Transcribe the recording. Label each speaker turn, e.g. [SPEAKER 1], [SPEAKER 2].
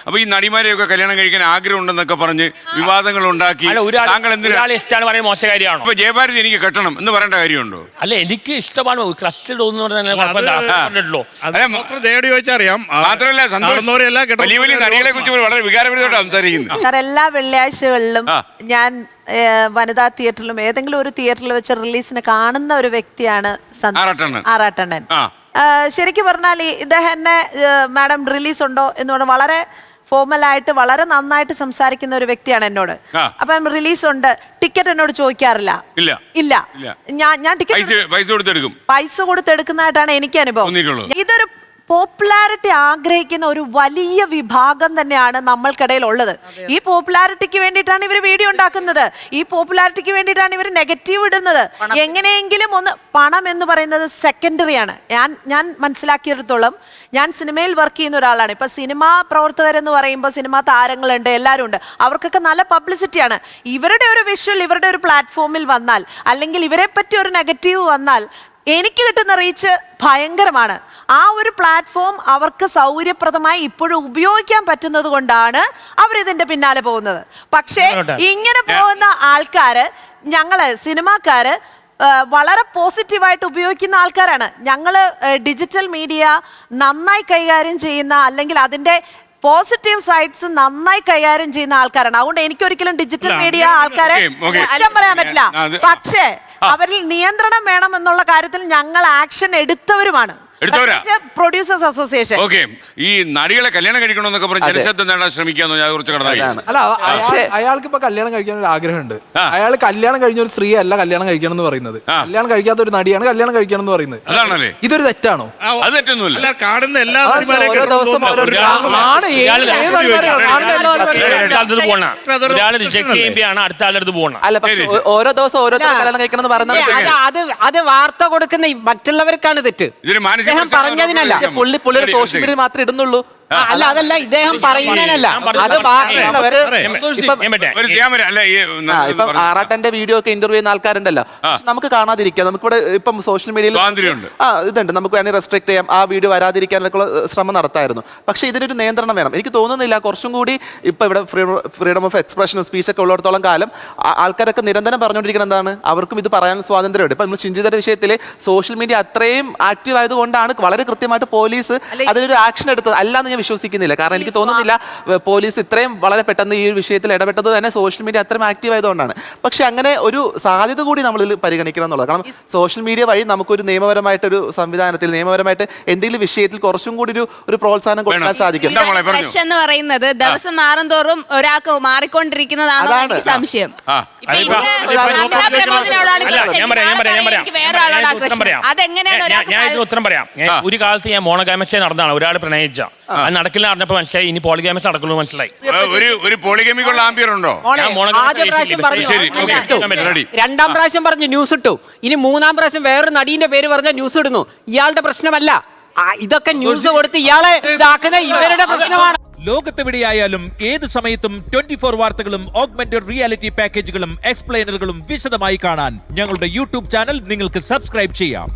[SPEAKER 1] അപ്പൊ ഈ നടിമാരെയൊക്കെ കല്യാണം കഴിക്കാൻ ആഗ്രഹം ഉണ്ടെന്നൊക്കെ പറഞ്ഞ് വിവാദങ്ങൾ ഉണ്ടാക്കി താങ്കൾ എന്തിനാണ്
[SPEAKER 2] മോശ കാര്യമാണോ?
[SPEAKER 1] ഇപ്പൊ ജയഭാരതി എനിക്ക് കെട്ടണം എന്ന് പറയേണ്ട കാര്യമുണ്ടോ?
[SPEAKER 2] അല്ല, എനിക്ക് ഇഷ്ടമാണ് ക്ലസ്റ്റർ
[SPEAKER 3] ചോദിച്ചറിയാം.
[SPEAKER 1] മാത്രമല്ല വലിയ വലിയ നടികളെ കുറിച്ച് വളരെ വികാരപരിതോടെ സംസാരിക്കുന്നത്.
[SPEAKER 4] എല്ലാ വെള്ളിയാഴ്ചകളിലും ഞാൻ വനിതാ തിയേറ്ററിലും ഏതെങ്കിലും ഒരു തിയേറ്ററിൽ വെച്ച് റിലീസിന് കാണുന്ന ഒരു വ്യക്തിയാണ് ആറാട്ടണ്ണൻ. ശരിക്കും പറഞ്ഞാൽ ഇദ്ദേഹം മാഡം റിലീസ് ഉണ്ടോ എന്ന് പറഞ്ഞാൽ വളരെ ഫോർമലായിട്ട് വളരെ നന്നായിട്ട് സംസാരിക്കുന്ന ഒരു വ്യക്തിയാണ് എന്നോട്. അപ്പം റിലീസ് ഉണ്ട്, ടിക്കറ്റ് എന്നോട് ചോദിക്കാറില്ല. ഇല്ല, ഞാൻ ടിക്കറ്റ് പൈസ കൊടുത്തെടുക്കുന്നതായിട്ടാണ് എനിക്ക് അനുഭവം. ഇതൊരു പോപ്പുലാരിറ്റി ആഗ്രഹിക്കുന്ന ഒരു വലിയ വിഭാഗം തന്നെയാണ് നമ്മൾക്കിടയിൽ ഉള്ളത്. ഈ പോപ്പുലാരിറ്റിക്ക് വേണ്ടിയിട്ടാണ് ഇവർ വീഡിയോ ഉണ്ടാക്കുന്നത്, ഈ പോപ്പുലാരിറ്റിക്ക് വേണ്ടിയിട്ടാണ് ഇവർ നെഗറ്റീവ് ഇടുന്നത്. എങ്ങനെയെങ്കിലും ഒന്ന് പണം എന്ന് പറയുന്നത് സെക്കൻഡറിയാണ്. ഞാൻ മനസ്സിലാക്കിയിടത്തോളം ഞാൻ സിനിമയിൽ വർക്ക് ചെയ്യുന്ന ഒരാളാണ്. ഇപ്പൊ സിനിമാ പ്രവർത്തകരെന്ന് പറയുമ്പോൾ സിനിമാ താരങ്ങളുണ്ട്, എല്ലാവരും ഉണ്ട്, അവർക്കൊക്കെ നല്ല പബ്ലിസിറ്റിയാണ്. ഇവരുടെ ഒരു വിഷ്വൽ ഇവരുടെ ഒരു പ്ലാറ്റ്ഫോമിൽ വന്നാൽ അല്ലെങ്കിൽ ഇവരെ പറ്റി ഒരു നെഗറ്റീവ് വന്നാൽ എനിക്ക് കിട്ടുന്ന റീച്ച് ഭയങ്കരമാണ്. ആ ഒരു പ്ലാറ്റ്ഫോം അവർക്ക് സൗകര്യപ്രദമായി ഇപ്പോഴും ഉപയോഗിക്കാൻ പറ്റുന്നത് കൊണ്ടാണ് അവരിതിന്റെ പിന്നാലെ പോകുന്നത്. പക്ഷേ ഇങ്ങനെ പോകുന്ന ആൾക്കാര്, ഞങ്ങള് സിനിമാക്കാര് വളരെ പോസിറ്റീവായിട്ട് ഉപയോഗിക്കുന്ന ആൾക്കാരാണ്. ഞങ്ങള് ഡിജിറ്റൽ മീഡിയ നന്നായി കൈകാര്യം ചെയ്യുന്ന അല്ലെങ്കിൽ അതിന്റെ പോസിറ്റീവ് സൈഡ്സ് നന്നായി കൈകാര്യം ചെയ്യുന്ന ആൾക്കാരാണ്. അതുകൊണ്ട് എനിക്കൊരിക്കലും ഡിജിറ്റൽ മീഡിയ ആൾക്കാരെ കുറ്റം പറയാൻ പറ്റില്ല. പക്ഷേ അവരിൽ നിയന്ത്രണം വേണം എന്നുള്ള കാര്യത്തിൽ ഞങ്ങൾ ആക്ഷൻ എടുത്തവരുമാണ്. പ്രൊഡ്യൂസേഴ്സ് അസോസിയേഷൻ
[SPEAKER 1] ഈ നടികളെ കല്യാണം കഴിക്കണമെന്നൊക്കെ പറഞ്ഞ് ജനശ്രദ്ധ നേടാൻ ശ്രമിക്കാന്ന് ഞാൻ കുറച്ച് കടന്നായി.
[SPEAKER 5] അല്ല, അയാൾക്ക് ഇപ്പൊ കല്യാണം കഴിക്കാൻ ഒരു ആഗ്രഹമുണ്ട്. അയാൾ കല്യാണം കഴിഞ്ഞ ഒരു സ്ത്രീ അല്ല കല്യാണം കഴിക്കണം എന്ന് പറയുന്നത്, കല്യാണം കഴിക്കാത്ത ഒരു നടിയാണ് കല്യാണം കഴിക്കണം എന്ന് പറയുന്നത്.
[SPEAKER 1] അതാണല്ലേ
[SPEAKER 5] ഇതൊരു തെറ്റാണോ?
[SPEAKER 1] അത് തെറ്റൊന്നുമില്ല.
[SPEAKER 3] കാണുന്ന എല്ലാ
[SPEAKER 6] ഓരോ ദിവസം ഓരോരുത്തർ കല്യാണം കഴിക്കണം എന്ന് പറയുന്നത്
[SPEAKER 7] അത് വാർത്ത കൊടുക്കുന്ന മറ്റുള്ളവർക്കാണ് തെറ്റ്. പറഞ്ഞതിനല്ല,
[SPEAKER 6] പുള്ളിയുടെ സോഷ്യൽ മീഡിയ മാത്രമേ ഇടുന്നുള്ളൂ.
[SPEAKER 7] അല്ല, അതല്ല ഇദ്ദേഹം പറയുന്നതിനല്ല, അത്
[SPEAKER 6] ഇപ്പം ആറാട്ടന്റെ വീഡിയോ ഒക്കെ ഇന്റർവ്യൂ ചെയ്യുന്ന ആൾക്കാരുണ്ടല്ലോ, നമുക്ക് കാണാതിരിക്കാം. നമുക്കിവിടെ ഇപ്പം സോഷ്യൽ മീഡിയയിൽ ഇതുണ്ട്, നമുക്ക് വേണമെങ്കിൽ റെസ്ട്രിക്ട് ചെയ്യാം, ആ വീഡിയോ വരാതിരിക്കാനുള്ള ശ്രമം നടത്തായിരുന്നു. പക്ഷെ ഇതിനൊരു നിയന്ത്രണം വേണം. എനിക്ക് തോന്നുന്നില്ല കുറച്ചും കൂടി ഇപ്പൊ ഇവിടെ ഫ്രീഡം ഓഫ് എക്സ്പ്രഷൻ സ്പീച്ച് ഒക്കെ ഉള്ളിടത്തോളം കാലം ആൾക്കാരൊക്കെ നിരന്തരം പറഞ്ഞുകൊണ്ടിരിക്കുന്നത് എന്താണ്, അവർക്കും ഇത് പറയാൻ സ്വാതന്ത്ര്യമുണ്ട്. ഇപ്പൊ നമ്മൾ ചിഞ്ചിതയുടെ വിഷയത്തിൽ സോഷ്യൽ മീഡിയ അത്രയും ആക്റ്റീവ് ആയതുകൊണ്ടാണ് വളരെ കൃത്യമായിട്ട് പോലീസ് അതിനൊരു ആക്ഷൻ എടുത്തത്. അല്ലാന്ന് വിശ്വസിക്കുന്നില്ല. കാരണം എനിക്ക് തോന്നുന്നില്ല പോലീസ് ഇത്രയും വളരെ പെട്ടെന്ന് ഈ ഒരു വിഷയത്തിൽ ഇടപെട്ടത് തന്നെ സോഷ്യൽ മീഡിയ അത്രയും ആക്റ്റീവ് ആയതുകൊണ്ടാണ്. പക്ഷെ അങ്ങനെ ഒരു സാധ്യത കൂടി നമ്മൾ പരിഗണിക്കണം എന്നുള്ളത്. കാരണം സോഷ്യൽ മീഡിയ വഴി നമുക്കൊരു നിയമപരമായിട്ടൊരു സംവിധാനത്തിൽ നിയമപരമായിട്ട് എന്തെങ്കിലും വിഷയത്തിൽ കുറച്ചും കൂടി ഒരു പ്രോത്സാഹനം കൊടുക്കാൻ സാധിക്കും.
[SPEAKER 8] എന്ന് പറയുന്നത് ദിവസം മാറും തോറും ഒരാൾക്ക് മാറിക്കൊണ്ടിരിക്കുന്നതാണോ എനിക്ക് സംശയം.
[SPEAKER 2] ഞാൻ ഉത്തരം പറയാം. ഒരു കാലത്ത് ഞാൻ മോണോഗാമസ് നടന്നതാണ്. ഒരാൾ പ്രണയിച്ച അത് നടക്കില്ല അറിഞ്ഞപ്പോ മനസ്സിലായി ഇനി പോളിഗാമസ് നടക്കുള്ളൂ മനസ്സിലായി.
[SPEAKER 1] ഒരു പോളിഗമിക്കുള്ള ആംബിയർ ഉണ്ടോ?
[SPEAKER 7] രണ്ടാം പ്രാവശ്യം പറഞ്ഞു ന്യൂസ് ഇട്ടു, ഇനി മൂന്നാം പ്രാവശ്യം വേറൊരു നടീന്റെ പേര് പറഞ്ഞ ന്യൂസ് ഇടുന്നു. ഇയാളുടെ പ്രശ്നമല്ല, ഇതൊക്കെ ന്യൂസ് കൊടുത്ത് ഇയാളെ ഇതാക്കുന്ന ഇവരുടെ പ്രശ്നമാണ്.
[SPEAKER 9] ലോകത്തെവിടെയായാലും ഏത് സമയത്തും 24 വാർത്തകളും ഓഗ്മെന്റഡ് റിയാലിറ്റി പാക്കേജുകളും എക്സ്പ്ലെയിനറുകളും വിശദമായി കാണാൻ ഞങ്ങളുടെ യൂട്യൂബ് ചാനൽ നിങ്ങൾക്ക് സബ്സ്ക്രൈബ് ചെയ്യാം.